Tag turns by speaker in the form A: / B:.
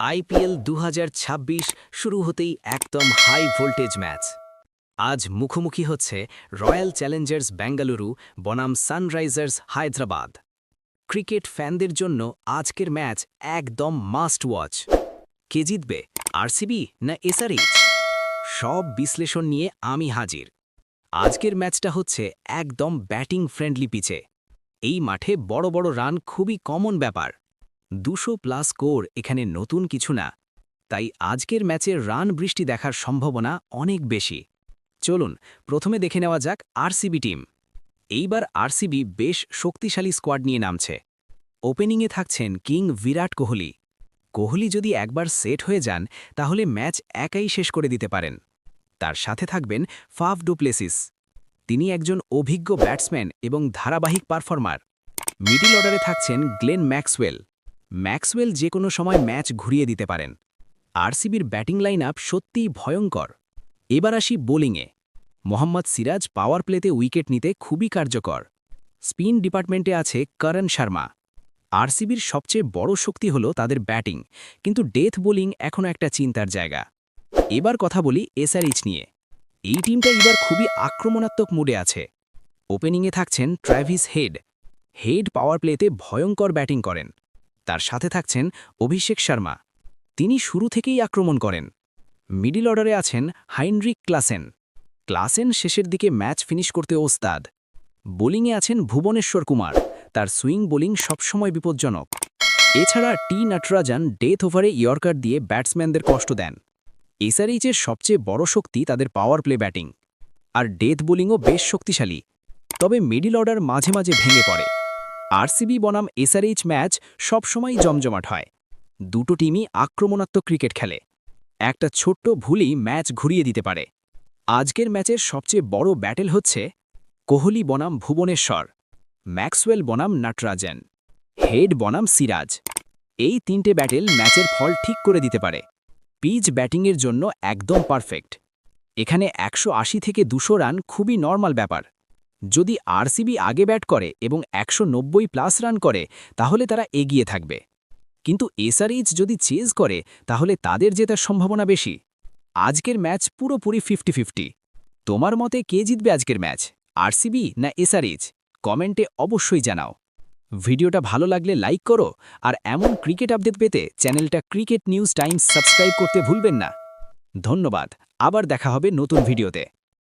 A: IPL 2026 শুরু হতেই একদম হাই ভোল্টেজ ম্যাচ। আজ মুখোমুখি হচ্ছে রয়্যাল চ্যালেঞ্জার্স বেঙ্গালুরু বনাম সানরাইজার্স হায়দ্রাবাদ। ক্রিকেট ফ্যানদের জন্য আজকের ম্যাচ একদম মাস্ট ওয়াচ। কে জিতবে, আরসিবি না এসআরএইচ? সব বিশ্লেষণ নিয়ে আমি হাজির। আজকের ম্যাচটা হচ্ছে একদম ব্যাটিং ফ্রেন্ডলি পিচে। এই মাঠে বড় বড় রান খুবই কমন ব্যাপার। 200+ স্কোর এখানে নতুন কিছু না, তাই আজকের ম্যাচের রান বৃষ্টি দেখার সম্ভাবনা অনেক বেশি। চলুন প্রথমে দেখে নেওয়া যাক আরসিবি টিম। এইবার আরসিবি বেশ শক্তিশালী স্কোয়াড নিয়ে নামছে। ওপেনিংয়ে থাকছেন কিং বিরাট কোহলি। কোহলি যদি একবার সেট হয়ে যান তাহলে ম্যাচ একাই শেষ করে দিতে পারেন। তার সাথে থাকবেন ফাফ ডু প্লেসিস। তিনি একজন অভিজ্ঞ ব্যাটসম্যান এবং ধারাবাহিক পারফর্মার। মিডল অর্ডারে থাকছেন গ্লেন ম্যাক্সওয়েল যে কোনো সময় ম্যাচ ঘুরিয়ে দিতে পারেন। আরসিবির ব্যাটিং লাইন আপ সত্যিই ভয়ঙ্কর। এবার আসি বোলিংয়ে। মোহাম্মদ সিরাজ পাওয়ার প্লেতে উইকেট নিতে খুবই কার্যকর। স্পিন ডিপার্টমেন্টে আছে করণ শর্মা। আরসিবির সবচেয়ে বড় শক্তি হল তাদের ব্যাটিং, কিন্তু ডেথ বোলিং এখনও একটা চিন্তার জায়গা। এবার কথা বলি এসআরএইচ নিয়ে। এই টিমটা এবার খুবই আক্রমণাত্মক মুডে আছে। ওপেনিংয়ে থাকছেন ট্র্যাভিস হেড পাওয়ার প্লেতে ভয়ঙ্কর ব্যাটিং করেন। তার সাথে থাকছেন অভিষেক শর্মা। তিনি শুরু থেকেই আক্রমণ করেন। মিডল অর্ডারে আছেন হাইনরিক ক্লাসেন শেষের দিকে ম্যাচ ফিনিশ করতে ওস্তাদ। বোলিংয়ে আছেন ভুবনেশ্বর কুমার। তার সুইং বোলিং সবসময় বিপজ্জনক। এছাড়া টি নটরাজন ডেথ ওভারে ইয়র্কার দিয়ে ব্যাটসম্যানদের কষ্ট দেন। এসআরএইচের সবচেয়ে বড় শক্তি তাদের পাওয়ার প্লে ব্যাটিং, আর ডেথ বোলিংও বেশ শক্তিশালী। তবে মিডল অর্ডার মাঝে মাঝে ভেঙে পড়ে। আরসিবি বনাম এসআরএইচ ম্যাচ সবসময়ই জমজমাট হয়। দুটো টিমই আক্রমণাত্মক ক্রিকেট খেলে। একটা ছোট্ট ভুলই ম্যাচ ঘুরিয়ে দিতে পারে। আজকের ম্যাচের সবচেয়ে বড় ব্যাটেল হচ্ছে কোহলি বনাম ভুবনেশ্বর, ম্যাক্সওয়েল বনাম নটরাজন, হেড বনাম সিরাজ। এই তিনটে ব্যাটেল ম্যাচের ফল ঠিক করে দিতে পারে। পিচ ব্যাটিংয়ের জন্য একদম পারফেক্ট। এখানে 180 থেকে 200 রান খুবই নর্মাল ব্যাপার। যদি আরসিবি আগে ব্যাট করে এবং 190+ রান করে তাহলে তারা এগিয়ে থাকবে। কিন্তু এসআরএইচ যদি চেজ করে তাহলে তাদের জেতার সম্ভাবনা বেশি। আজকের ম্যাচ পুরোপুরি 50-50। তোমার মতে কে জিতবে আজকের ম্যাচ, আরসিবি না এসআরএইচ? কমেন্টে অবশ্যই জানাও। ভিডিওটা ভালো লাগলে লাইক করো, আর এমন ক্রিকেট আপডেট পেতে চ্যানেলটা ক্রিকেট নিউজ টাইমস সাবস্ক্রাইব করতে ভুলবেন না। ধন্যবাদ, আবার দেখা হবে নতুন ভিডিওতে।